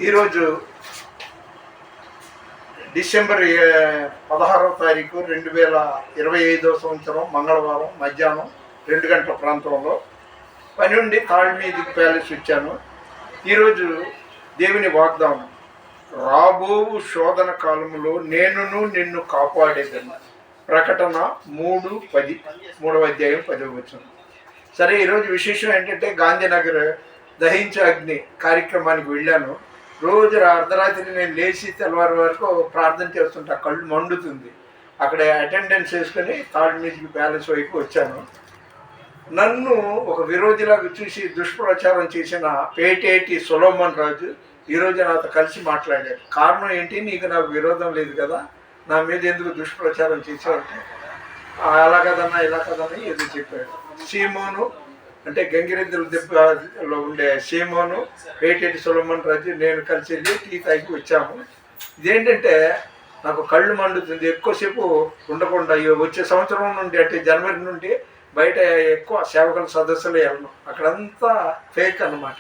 ఈరోజు డిసెంబర్ 16వ తారీఖు 2025 సంవత్సరం మంగళవారం మధ్యాహ్నం 2 గంటల ప్రాంతంలో పని ఉండి తాళ్ళమీది ప్యాలెస్ వచ్చాను. ఈరోజు దేవుని వాగ్దానం, రాబోవు శోధన కాలంలో నేనును నిన్ను కాపాడేదన్నా. ప్రకటన 3:10, 3వ అధ్యాయం 10వ వచనం. సరే, ఈరోజు విశేషం ఏంటంటే గాంధీనగర్ దహించే అగ్ని కార్యక్రమానికి వెళ్ళాను. రోజు అర్ధరాత్రి నేను లేచి తెల్లవారి వరకు ప్రార్థన చేస్తుంటా, కళ్ళు మండుతుంది. అక్కడ అటెండెన్స్ వేసుకొని తాళ్ళమీదికి ప్యాలెస్ వైపు వచ్చాను. నన్ను ఒక విరోధిలాగా చూసి దుష్ప్రచారం చేసిన పేటేటి సొలొమన్ రాజు ఈరోజు నాతో కలిసి మాట్లాడాడు. కారణం ఏంటి? నీకు నాకు విరోధం లేదు కదా, నా మీద ఎందుకు దుష్ప్రచారం చేసావంటే, అలా కదన్నా ఇలా కదన్నా ఏదో చెప్పాడు. సీమోను అంటే గంగిరెద్దుల దెబ్బలో ఉండే సీమోను, పేటేటి సొలొమన్ రాజు నేను కలిసి వెళ్ళి టీ తాగి వచ్చాము. ఇదేంటంటే నాకు కళ్ళు మండుతుంది. ఎక్కువసేపు ఉండకుండా వచ్చే సంవత్సరం నుండి అంటే జనవరి నుండి బయట ఎక్కువ సేవకుల సదస్సులు వెళ్ళను. అక్కడంతా ఫేక్ అన్నమాట.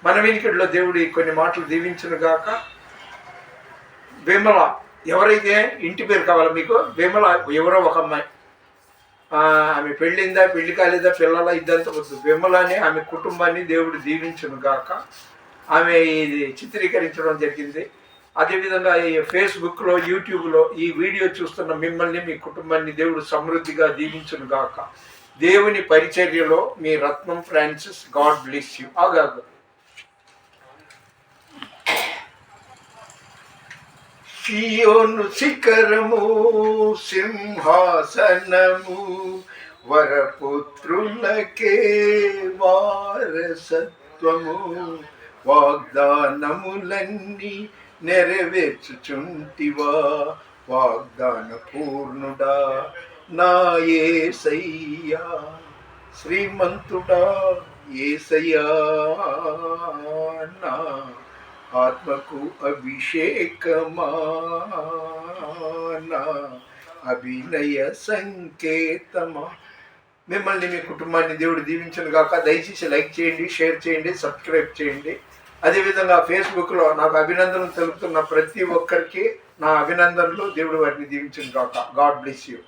మన వినికిడిలో దేవుడి కొన్ని మాటలు దీవించును గాక. విమల, ఎవరైతే ఇంటి పేరు కావాలా మీకు? విమల ఎవరో ఒక అమ్మాయి, ఆమె పెళ్ళిందా పెళ్లి కాలేదా పిల్లల ఇద్దంతా వద్దు. విమలని ఆమె కుటుంబాన్ని దేవుడు దీవించును గాక. ఆమె ఇది చిత్రీకరించడం జరిగింది. అదేవిధంగా ఈ ఫేస్బుక్లో యూట్యూబ్లో ఈ వీడియో చూస్తున్న మిమ్మల్ని మీ కుటుంబాన్ని దేవుడు సమృద్ధిగా దీవించును గాక. దేవుని పరిచర్యలో మీ రత్నం ఫ్రాన్సిస్. God bless you. ఆగాగు. సియోను శిఖరము సింహాసనము, వరపుత్రులకే వారసత్వము, వాగ్దానములన్నీ నెరవేర్చుచుంటివా వాగ్దాన పూర్ణుడా నా యేసయ్యా. శ్రీమంతుడా యేసయ్యా, నా ఆత్మకు అభిషేకమా, నా అభినయ సంకేతమా. మిమ్మల్ని మీ కుటుంబాన్ని దేవుడు దీవించను గాక. దయచేసి లైక్ చేయండి, షేర్ చేయండి, సబ్స్క్రైబ్ చేయండి. అదేవిధంగా ఫేస్బుక్లో నాకు అభినందనలు తెలుపుతున్న ప్రతి ఒక్కరికి నా అభినందనలు. దేవుడు వారిని దీవించను గాక. God bless you.